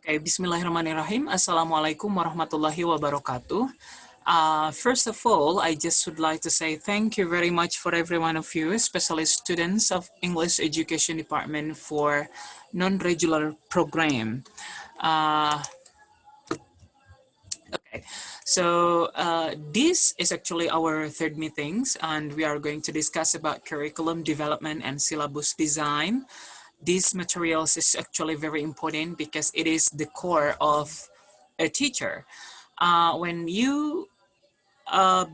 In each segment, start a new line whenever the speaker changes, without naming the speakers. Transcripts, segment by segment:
Okay, Bismillahirrahmanirrahim. Assalamualaikum warahmatullahi wabarakatuh. First of all, I just would like to say thank you very much for every one of you, especially students of English Education Department for non-regular program. Okay, so this is actually our third meetings, and we are going to discuss about curriculum development and syllabus design. These materials is actually very important because it is the core of a teacher. When you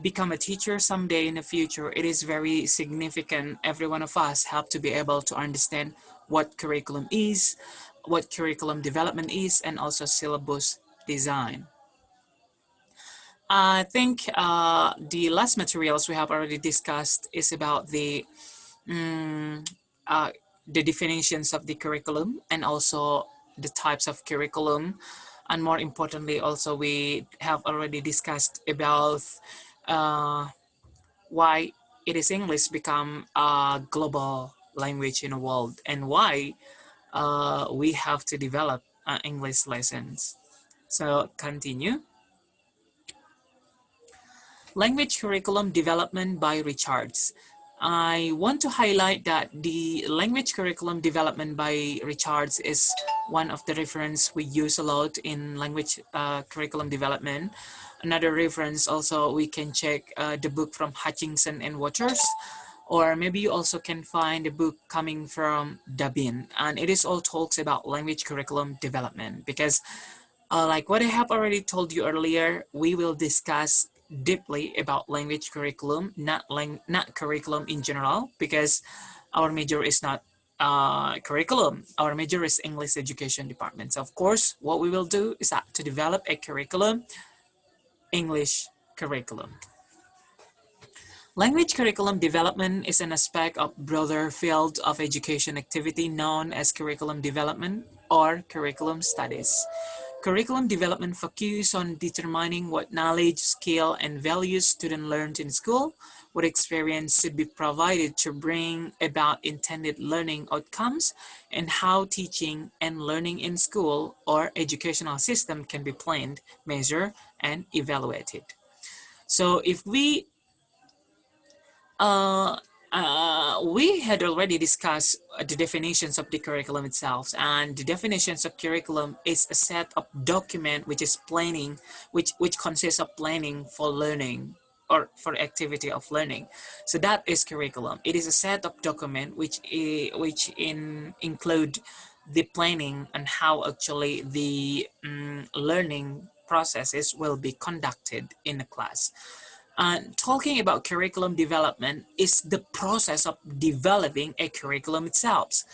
become a teacher someday in the future, it is very significant. Every one of us have to be able to understand what curriculum is, what curriculum development is, and also syllabus design. I think the last materials we have already discussed is about uh, the definitions of the curriculum and also the types of curriculum. And more importantly, also we have already discussed about uh, why it is English become a global language in the world and why we have to develop English lessons. So continue. Language curriculum development by Richards. I want to highlight that the language curriculum development by Richards is one of the reference we use a lot in language curriculum development. Another reference also we can check the book from Hutchinson and Waters, or maybe you also can find a book coming from Dabin, and it is all talks about language curriculum development because like what I have already told you earlier, we will discuss deeply about language curriculum, not curriculum in general, because our major is not curriculum. Our major is English Education Department. So of course, what we will do is to develop a curriculum, English curriculum. Language curriculum development is an aspect of broader field of education activity known as curriculum development or curriculum studies. Curriculum development focuses on determining what knowledge, skill, and values students learned in school, what experience should be provided to bring about intended learning outcomes, and how teaching and learning in school or educational system can be planned, measured, and evaluated. So if we had already discussed the definitions of the curriculum itself, and the definitions of curriculum is a set of document which is planning, which consists of planning for learning or for activity of learning. So that is curriculum. It is a set of document include the planning and how actually the learning processes will be conducted in the class. Talking about curriculum development is the process of developing a curriculum itself.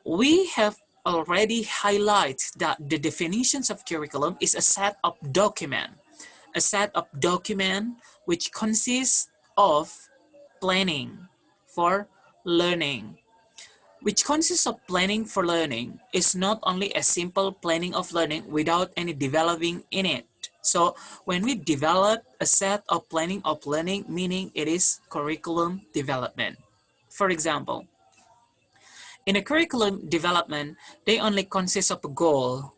We have already highlighted that the definitions of curriculum is a set of document which consists of planning for learning, which consists of planning for learning is not only a simple planning of learning without any developing in it. So when we develop a set of planning of learning, meaning it is curriculum development. For example, in a curriculum development, they only consist of a goal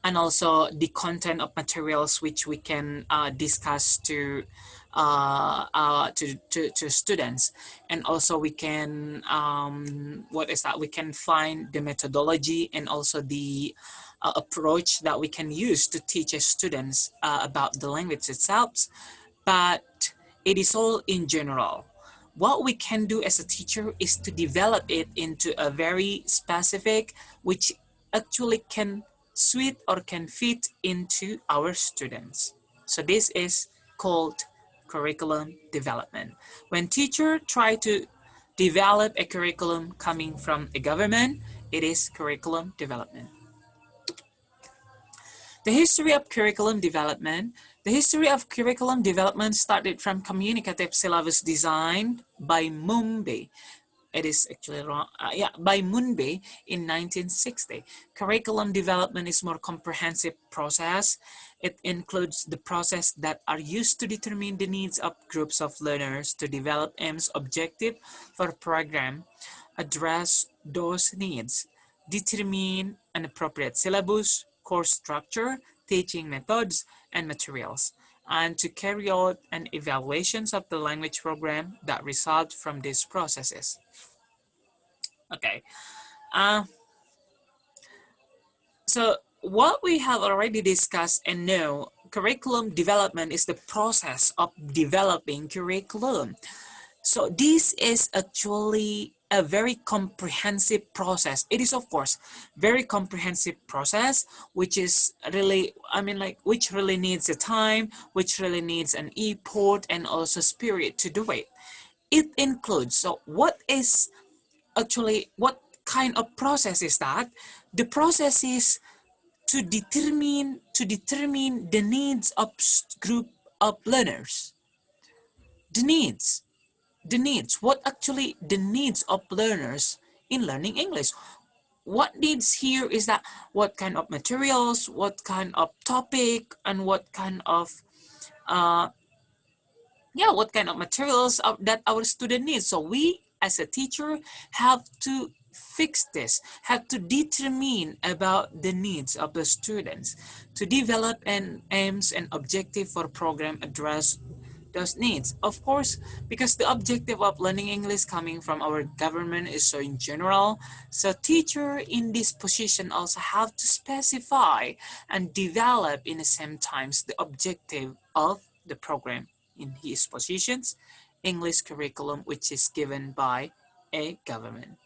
and also the content of materials which we can discuss to students, and also we can we can find the methodology and also the approach that we can use to teach students about the language itself, but it is all in general. What we can do as a teacher is to develop it into a very specific, which actually can suit or can fit into our students. So this is called curriculum development. When teacher try to develop a curriculum coming from a government, it is curriculum development. The history of curriculum development. The history of curriculum development started from communicative syllabus design by Mumbai. It is actually wrong. By Munbe in 1960. Curriculum development is more comprehensive process. It includes the process that are used to determine the needs of groups of learners to develop aims objective for program, address those needs, determine an appropriate syllabus, course structure, teaching methods, and materials, and to carry out an evaluations of the language program that result from these processes. Okay, so what we have already discussed and know, curriculum development is the process of developing curriculum. So this is actually a very comprehensive process. It is, of course, very comprehensive process, which is really, which really needs a time, which really needs an effort and also spirit to do it. It includes, so what kind of process is that? The process is to determine the needs of group of learners. The needs, what actually the needs of learners in learning English. What needs here is that what kind of materials, what kind of topic, and what kind of what kind of materials that our student needs. So we as a teacher have to fix this, have to determine about the needs of the students to develop an aims and objective for program address those needs. Of course, because the objective of learning English coming from our government is so in general, so teacher in this position also have to specify and develop in the same times the objective of the program in his positions, English curriculum, which is given by a government.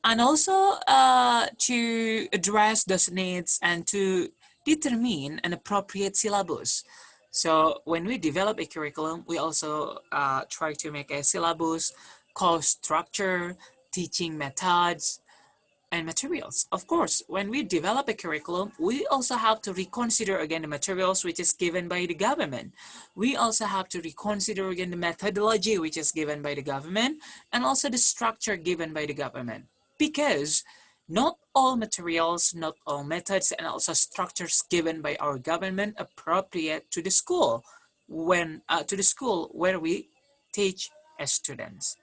And also to address those needs and to determine an appropriate syllabus. So when we develop a curriculum, we also try to make a syllabus, course structure, teaching methods, and materials. Of course, when we develop a curriculum, we also have to reconsider again the materials which is given by the government. We also have to reconsider again the methodology which is given by the government and also the structure given by the government. Because not all materials, not all methods, and also structures given by our government appropriate to the school where we teach as students.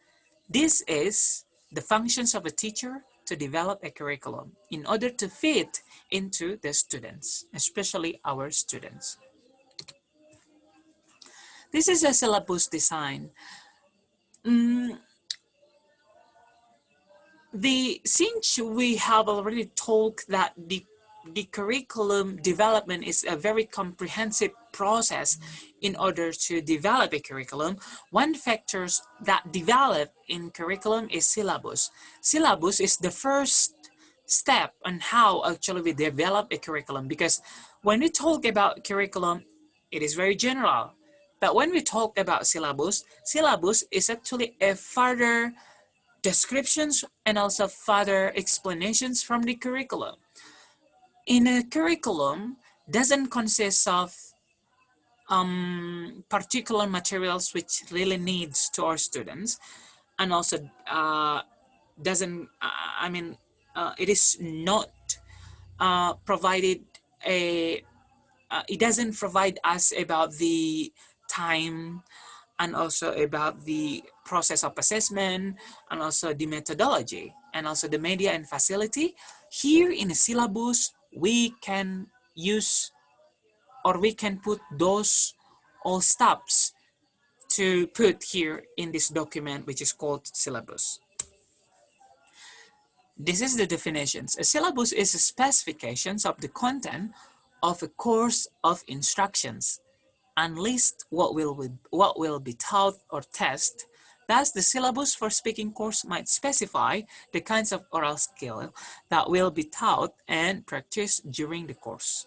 This is the functions of a teacher to develop a curriculum in order to fit into the students, especially our students. This is a syllabus design. Since we have already talked that the curriculum development is a very comprehensive process in order to develop a curriculum, one factors that develop in curriculum is syllabus. Syllabus is the first step on how actually we develop a curriculum, because when we talk about curriculum, it is very general. But when we talk about syllabus, syllabus is actually a further descriptions and also further explanations from the curriculum. In a curriculum, doesn't consist of particular materials which really needs to our students, and also it is not provided it doesn't provide us about the time and also about the process of assessment and also the methodology and also the media and facility. Here in the syllabus, we can use or we can put those all steps to put here in this document, which is called syllabus. This is the definitions. A syllabus is a specifications of the content of a course of instructions and list what will be taught or test. Thus, the syllabus for speaking course might specify the kinds of oral skill that will be taught and practiced during the course.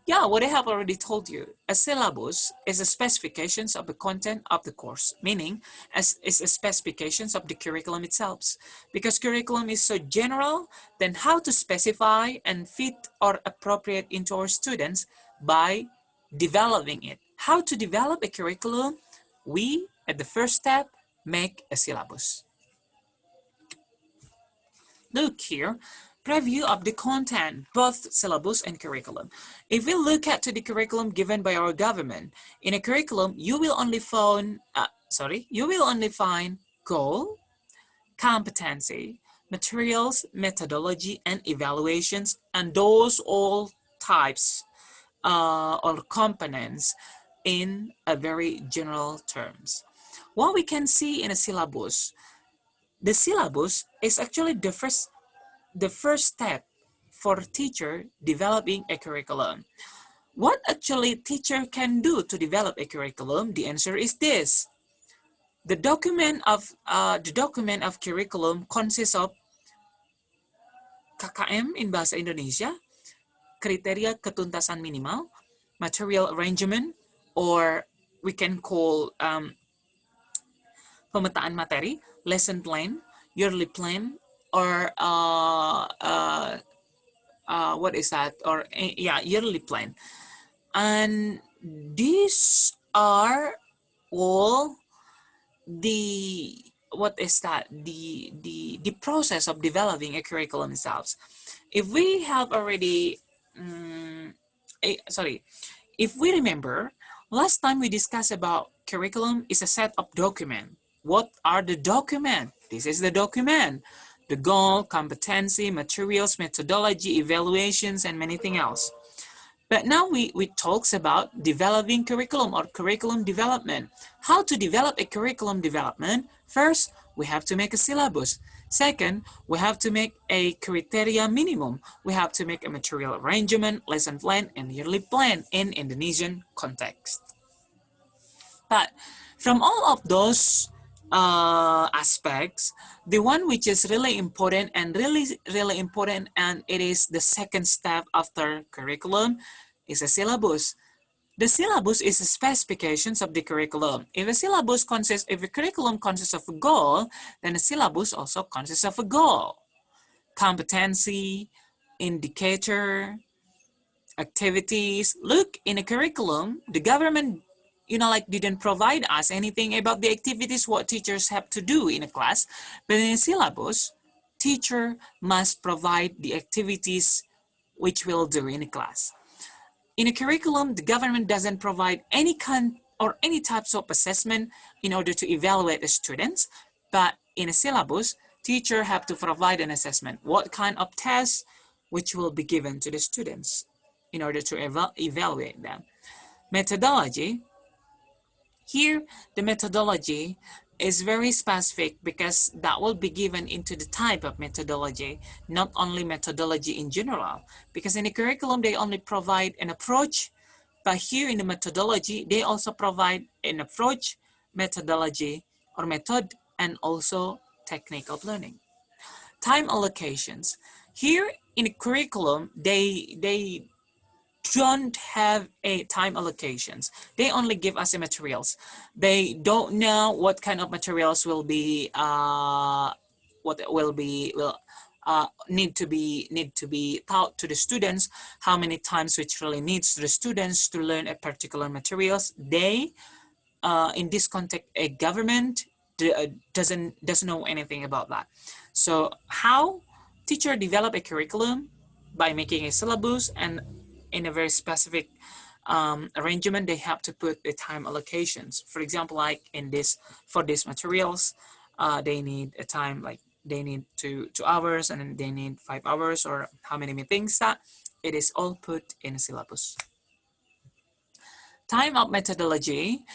Yeah, what I have already told you, a syllabus is a specifications of the content of the course, meaning is a specifications of the curriculum itself. Because curriculum is so general, then how to specify and fit or appropriate into our students by developing it. How to develop a curriculum? We, at the first step, make a syllabus. Look here, preview of the content, both syllabus and curriculum. If we look at the curriculum given by our government, in a curriculum, you will only find goal, competency, materials, methodology, and evaluations, and those all types or components in a very general terms. What we can see in a syllabus, the syllabus is actually the first step for teacher developing a curriculum. What actually teacher can do to develop a curriculum? The answer is this. The document of curriculum consists of KKM in bahasa Indonesia, kriteria ketuntasan minimal, material arrangement, or we can call pemetaan materi, lesson plan, yearly plan, or what is that? Or yeah, yearly plan. And these are all the the process of developing a curriculum itself. If we have already if we remember, last time we discussed about curriculum is a set of document. What are the document? This is the document. The goal, competency, materials, methodology, evaluations, and many things else. But now we talks about developing curriculum or curriculum development. How to develop a curriculum development? First, we have to make a syllabus. Second, we have to make a criteria minimum. We have to make a material arrangement, lesson plan, and yearly plan in Indonesian context. But from all of those aspects, the one which is really important and really important, and it is the second step after curriculum, is a syllabus. The syllabus is the specifications of the curriculum. If a curriculum consists of a goal, then the syllabus also consists of a goal. Competency, indicator, activities. Look, in a curriculum, the government didn't provide us anything about the activities what teachers have to do in a class, but in a syllabus, teacher must provide the activities which we'll do in a class. In a curriculum, the government doesn't provide any kind or any types of assessment in order to evaluate the students, but in a syllabus, teacher have to provide an assessment. What kind of tests which will be given to the students in order to evaluate them. Methodology. Here, the methodology is very specific because that will be given into the type of methodology, not only methodology in general. Because in the curriculum, they only provide an approach, but here in the methodology, they also provide an approach, methodology, or method, and also technique of learning. Time allocations. Here in the curriculum, they don't have a time allocations. They only give us the materials. They don't know what kind of materials will be need to be taught to the students, how many times which really needs the students to learn a particular materials. They in this context, a government doesn't know anything about that. So how teacher develop a curriculum? By making a syllabus, and in a very specific arrangement, they have to put the time allocations. For example, like for these materials, they need a time, like they need 2 hours, and then they need 5 hours, or how many meetings. That it is all put in a syllabus. Type of methodology.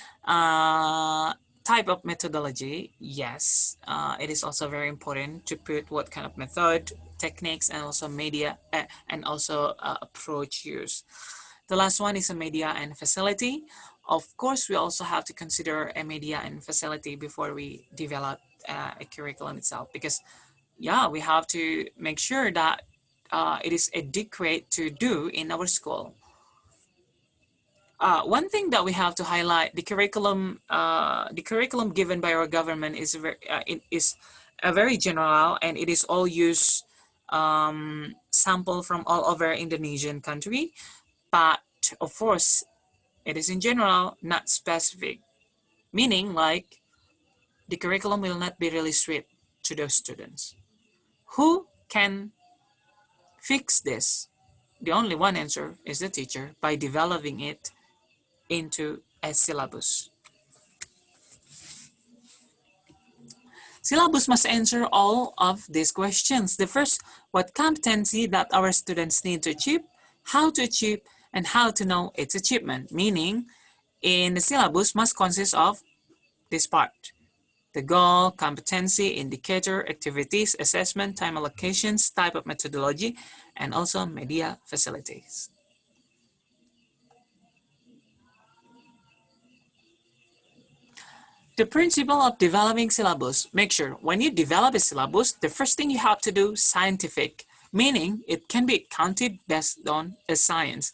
Type of methodology, yes, it is also very important to put what kind of method, techniques, and also media and also approach use. The last one is a media and facility. Of course, we also have to consider a media and facility before we develop a curriculum itself, because yeah, we have to make sure that it is adequate to do in our school. One thing that we have to highlight, the curriculum given by our government is very general, and it is all used sample from all over Indonesian country, but of course it is in general, not specific, meaning like the curriculum will not be really strict to those students. Who can fix this? The only one answer is the teacher, by developing it into a syllabus. Syllabus must answer all of these questions. The first, what competency that our students need to achieve, how to achieve, and how to know its achievement. Meaning, in the syllabus must consist of this part: the goal, competency, indicator, activities, assessment, time allocations, type of methodology, and also media facilities. The principle of developing syllabus. Make sure when you develop a syllabus, the first thing you have to do scientific, meaning it can be counted based on a science.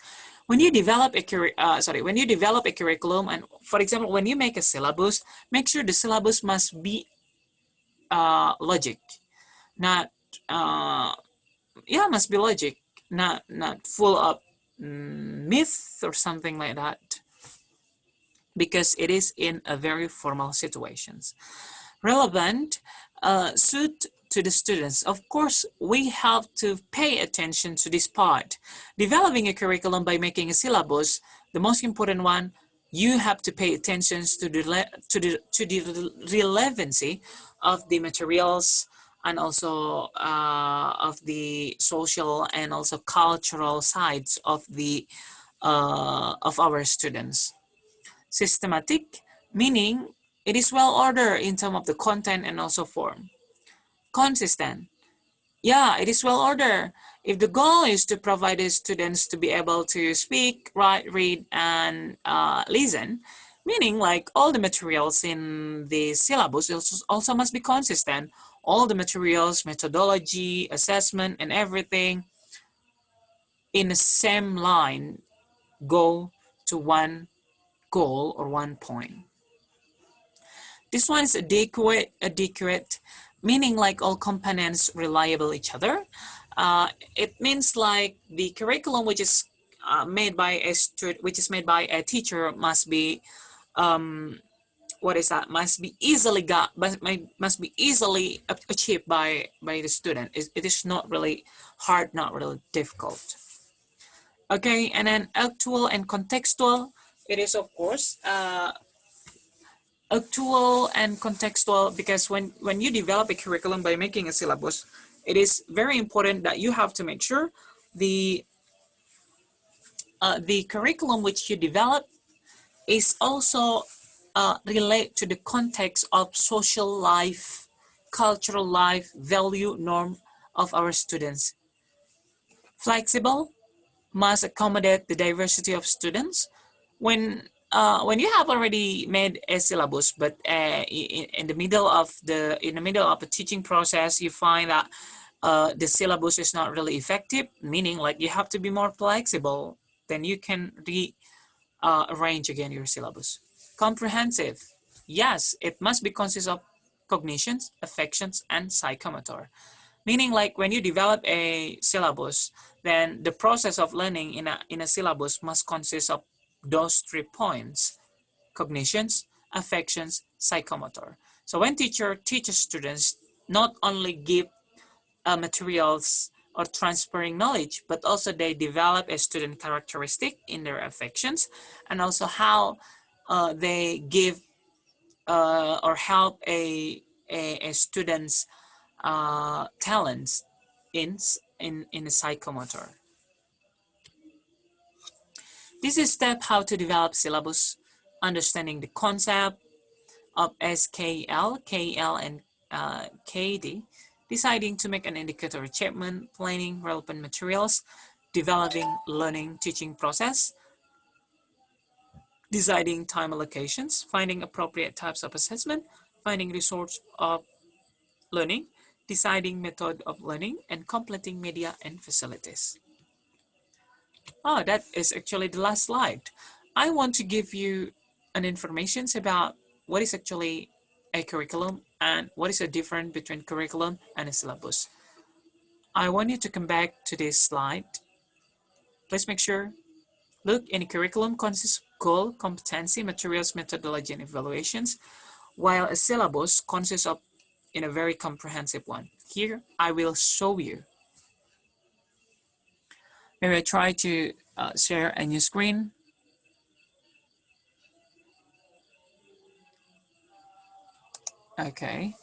When you develop a curriculum, and for example, when you make a syllabus, make sure the syllabus must be logic, not must be logic, not full of myth or something like that, because it is in a very formal situations. Relevant, suit to the students. Of course, we have to pay attention to this part. Developing a curriculum by making a syllabus, the most important one, you have to pay attention to the relevancy of the materials, and also of the social and also cultural sides of the of our students. Systematic, meaning it is well ordered in terms of the content and also form. Consistent, yeah, it is well ordered. If the goal is to provide the students to be able to speak, write, read, and listen, meaning like all the materials in the syllabus also must be consistent. All the materials, methodology, assessment, and everything in the same line go to one goal or one point. This one is adequate, meaning like all components reliable each other. It means like the curriculum which is made by a teacher must be must be easily achieved by the student. It is not really hard, not really difficult. Okay, and then actual and contextual. It is of course actual and contextual, because when you develop a curriculum by making a syllabus, it is very important that you have to make sure the curriculum which you develop is also relate to the context of social life, cultural life, value, norm of our students. Flexible, must accommodate the diversity of students. When you have already made a syllabus, but in the middle of the teaching process, you find that the syllabus is not really effective, meaning like you have to be more flexible, then you can arrange again your syllabus. Comprehensive, yes, it must be consist of cognitions, affections, and psychomotor. Meaning like when you develop a syllabus, then the process of learning in a syllabus must consist of those 3 points: cognitions, affections, psychomotor. So when teacher teaches students, not only give materials or transferring knowledge, but also they develop a student characteristic in their affections, and also how they give or help a student's talents in the psychomotor. This is step how to develop syllabus, understanding the concept of SKL, KL, and KD, deciding to make an indicator achievement, planning relevant materials, developing learning teaching process, deciding time allocations, finding appropriate types of assessment, finding resource of learning, deciding method of learning, and completing media and facilities. Oh, that is actually the last slide. I want to give you an information about what is actually a curriculum and what is the difference between curriculum and a syllabus. I want you to come back to this slide. Please make sure, look, in a curriculum consists of goal, competency, materials, methodology, and evaluations, while a syllabus consists of in a very comprehensive one. Here, I will show you. Maybe I try to share a new screen. Okay.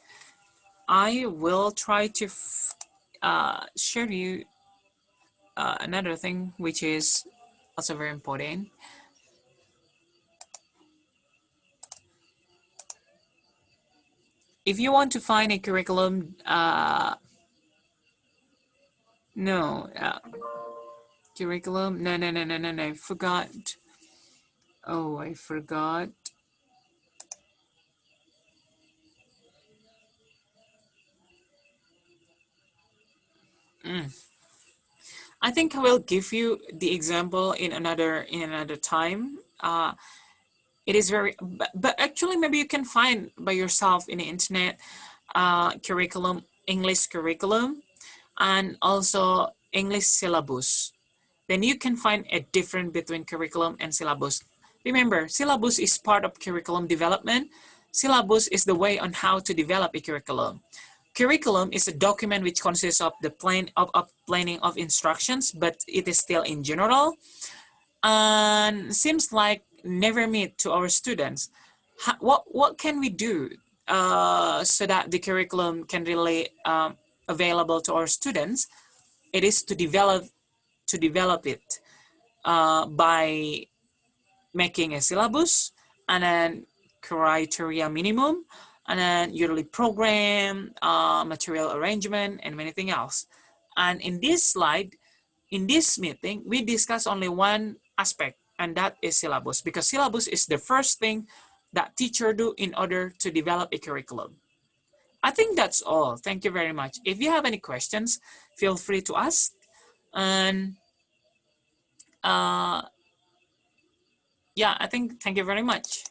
I will try to share you another thing which is also very important. If you want to find a curriculum, curriculum, no, I forgot. Oh, I forgot. I think I will give you the example in another time. It is very, but actually maybe you can find by yourself in the internet curriculum, English curriculum, and also English syllabus. Then you can find a difference between curriculum and syllabus. Remember, syllabus is part of curriculum development. Syllabus is the way on how to develop a curriculum. Curriculum is a document which consists of the planning of instructions, but it is still in general and seems like never meet to our students. What can we do so that the curriculum can really available to our students? It is to develop it by making a syllabus and then criteria minimum and then yearly program, material arrangement, and anything else. And in this slide, in this meeting, we discuss only one aspect, and that is syllabus, because syllabus is the first thing that teacher do in order to develop a curriculum. I think that's all. Thank you very much. If you have any questions, feel free to ask. And yeah, I think thank you very much.